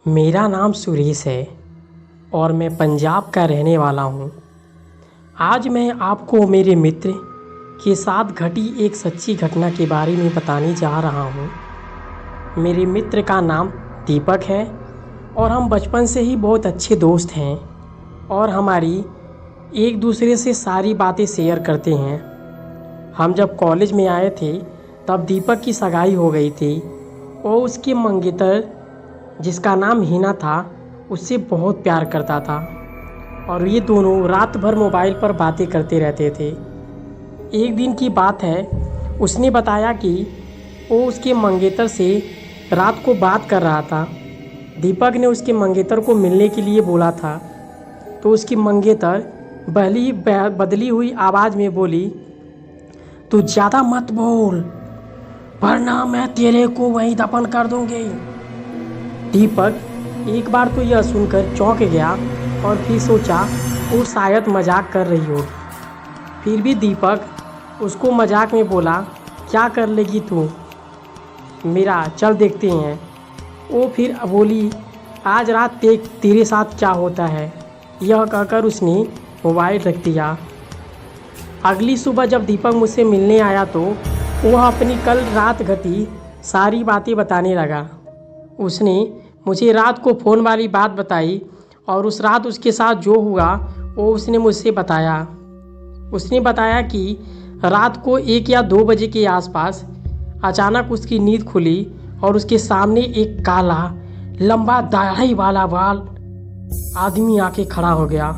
मेरा नाम सुरेश है और मैं पंजाब का रहने वाला हूँ। आज मैं आपको मेरे मित्र के साथ घटी एक सच्ची घटना के बारे में बताने जा रहा हूँ। मेरे मित्र का नाम दीपक है और हम बचपन से ही बहुत अच्छे दोस्त हैं और हमारी एक दूसरे से सारी बातें शेयर करते हैं। हम जब कॉलेज में आए थे तब दीपक की सगाई हो गई थी और उसके मंगेतर जिसका नाम हिना था उससे बहुत प्यार करता था और ये दोनों रात भर मोबाइल पर बातें करते रहते थे। एक दिन की बात है, उसने बताया कि वो उसके मंगेतर से रात को बात कर रहा था। दीपक ने उसके मंगेतर को मिलने के लिए बोला था तो उसकी मंगेतर बदली हुई आवाज़ में बोली, तू ज़्यादा मत बोल वरना मैं तेरे को वहीं दफन कर दूंगी। दीपक एक बार तो यह सुनकर चौंक गया और फिर सोचा वो शायद मजाक कर रही हो। फिर भी दीपक उसको मजाक में बोला, क्या कर लेगी तू मेरा, चल देखते हैं। वो फिर बोली, आज रात देख तेरे साथ क्या होता है। यह कहकर उसने मोबाइल रख दिया। अगली सुबह जब दीपक मुझसे मिलने आया तो वह अपनी कल रात घटी सारी बातें बताने लगा। उसने मुझे रात को फ़ोन वाली बात बताई और उस रात उसके साथ जो हुआ वो उसने मुझसे बताया। उसने बताया कि रात को 1 या 2 बजे के आसपास अचानक उसकी नींद खुली और उसके सामने एक काला लंबा दाढ़ी वाला बाल आदमी आके खड़ा हो गया।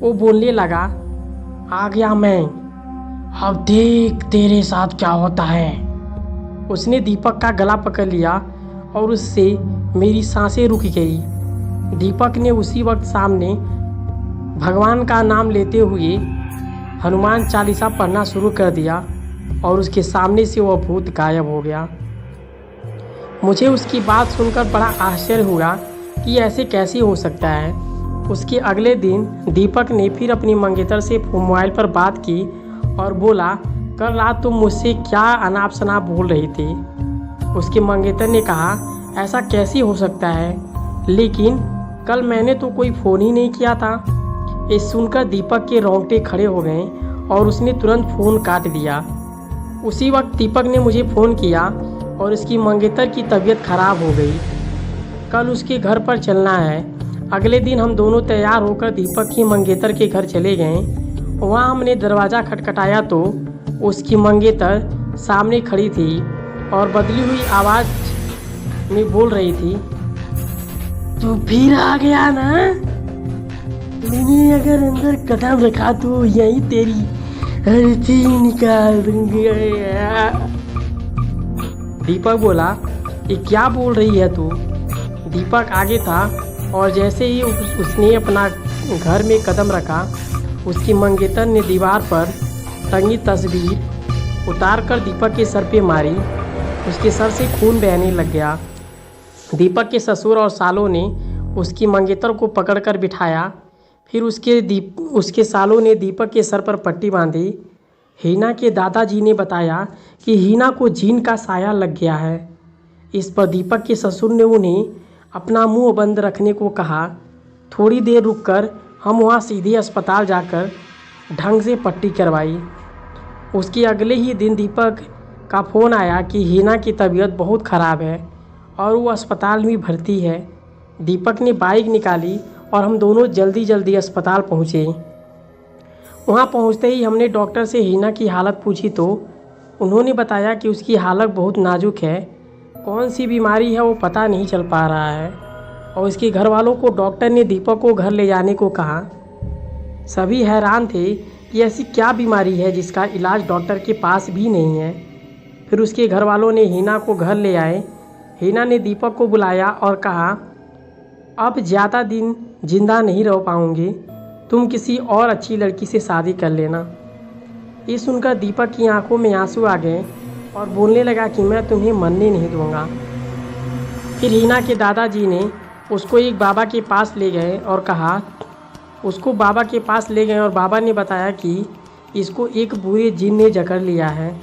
वो बोलने लगा, आ गया मैं, अब देख तेरे साथ क्या होता है। उसने दीपक का गला पकड़ लिया और उससे मेरी सांसें रुक गई। दीपक ने उसी वक्त सामने भगवान का नाम लेते हुए हनुमान चालीसा पढ़ना शुरू कर दिया और उसके सामने से वह भूत गायब हो गया। मुझे उसकी बात सुनकर बड़ा आश्चर्य हुआ कि ऐसे कैसे हो सकता है। उसके अगले दिन दीपक ने फिर अपनी मंगेतर से मोबाइल पर बात की और बोला, कल रात तुम मुझसे क्या अनाप शनाप बोल रही थी। उसके मंगेतर ने कहा, ऐसा कैसे हो सकता है, लेकिन कल मैंने तो कोई फ़ोन ही नहीं किया था। ये सुनकर दीपक के रोंगटे खड़े हो गए और उसने तुरंत फ़ोन काट दिया। उसी वक्त दीपक ने मुझे फ़ोन किया और उसकी मंगेतर की तबीयत खराब हो गई। कल उसके घर पर चलना है। अगले दिन हम दोनों तैयार होकर दीपक की मंगेतर के घर चले गए। वहाँ हमने दरवाज़ा खटखटाया तो उसकी मंगेतर सामने खड़ी थी और बदली हुई आवाज़ में बोल रही थी, तू फिर आ गया ना, मैंने अगर अंदर कदम रखा तो यही तेरी अर्थी निकाल दूंगी। दीपक बोला, ये क्या बोल रही है तू। दीपक आगे था और जैसे ही उसने अपना घर में कदम रखा, उसकी मंगेतर ने दीवार पर टंगी तस्वीर उतार कर दीपक के सर पे मारी। उसके सर से खून बहने लग गया। दीपक के ससुर और सालों ने उसकी मंगेतर को पकड़कर बिठाया। फिर उसके सालों ने दीपक के सर पर पट्टी बांधी। हीना के दादाजी ने बताया कि हीना को जीन का साया लग गया है। इस पर दीपक के ससुर ने उन्हें अपना मुंह बंद रखने को कहा। थोड़ी देर रुककर हम वहां सीधे अस्पताल जाकर ढंग से पट्टी करवाई। उसके अगले ही दिन दीपक का फ़ोन आया कि हीना की तबीयत बहुत ख़राब है और वो अस्पताल में भर्ती है। दीपक ने बाइक निकाली और हम दोनों जल्दी अस्पताल पहुँचे। वहाँ पहुँचते ही हमने डॉक्टर से हीना की हालत पूछी तो उन्होंने बताया कि उसकी हालत बहुत नाजुक है, कौन सी बीमारी है वो पता नहीं चल पा रहा है। और उसके घर वालों को डॉक्टर ने दीपक को घर ले जाने को कहा। सभी हैरान थे कि ऐसी क्या बीमारी है जिसका इलाज डॉक्टर के पास भी नहीं है। फिर उसके घर वालों ने हीना को घर ले आए। हीना ने दीपक को बुलाया और कहा, अब ज़्यादा दिन जिंदा नहीं रह पाऊंगी, तुम किसी और अच्छी लड़की से शादी कर लेना। ये सुनकर दीपक की आंखों में आंसू आ गए और बोलने लगा कि मैं तुम्हें मरने नहीं दूंगा। फिर हीना के दादाजी ने उसको एक बाबा के पास ले गए और बाबा ने बताया कि इसको एक बुरे जिन ने जकड़ लिया है,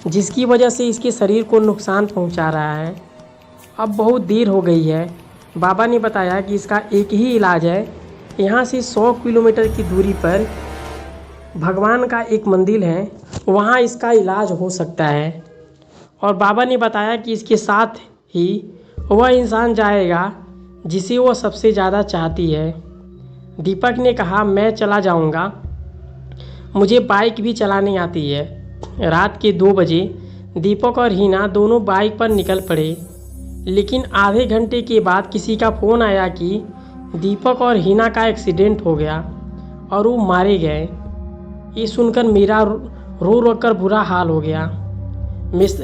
जिसकी वजह से इसके शरीर को नुकसान पहुंचा रहा है। अब बहुत देर हो गई है, बाबा ने बताया कि इसका एक ही इलाज है, यहाँ से 100 किलोमीटर की दूरी पर भगवान का एक मंदिर है, वहाँ इसका इलाज हो सकता है। और बाबा ने बताया कि इसके साथ ही वह इंसान जाएगा जिसे वो सबसे ज़्यादा चाहती है। दीपक ने कहा, मैं चला जाऊंगा, मुझे बाइक भी चलानी आती है। रात के 2 बजे दीपक और हीना दोनों बाइक पर निकल पड़े, लेकिन आधे घंटे के बाद किसी का फ़ोन आया कि दीपक और हीना का एक्सीडेंट हो गया और वो मारे गए। ये सुनकर मेरा रो रो कर बुरा हाल हो गया।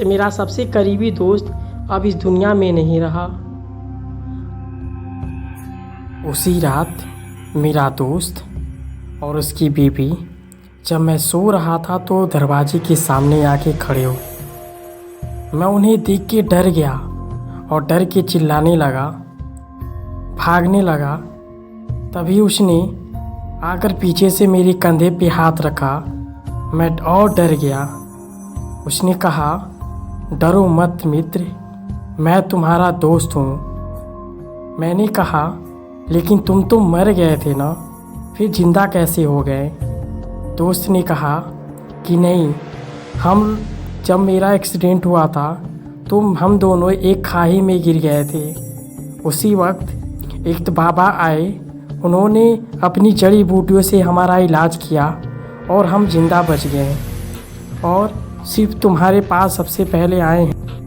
मेरा सबसे करीबी दोस्त अब इस दुनिया में नहीं रहा। उसी रात मेरा दोस्त और उसकी बीवी, जब मैं सो रहा था तो दरवाजे के सामने आके खड़े हो। मैं उन्हें देख के डर गया और डर के चिल्लाने लगा, भागने लगा। तभी उसने आकर पीछे से मेरे कंधे पे हाथ रखा। मैं और डर गया। उसने कहा, डरो मत मित्र, मैं तुम्हारा दोस्त हूँ। मैंने कहा, लेकिन तुम तो मर गए थे ना, फिर जिंदा कैसे हो गए? दोस्त ने कहा कि नहीं, जब मेरा एक्सीडेंट हुआ था तो हम दोनों एक खाई में गिर गए थे। उसी वक्त एक बाबा आए, उन्होंने अपनी जड़ी बूटियों से हमारा इलाज किया और हम जिंदा बच गए और सिर्फ तुम्हारे पास सबसे पहले आए हैं।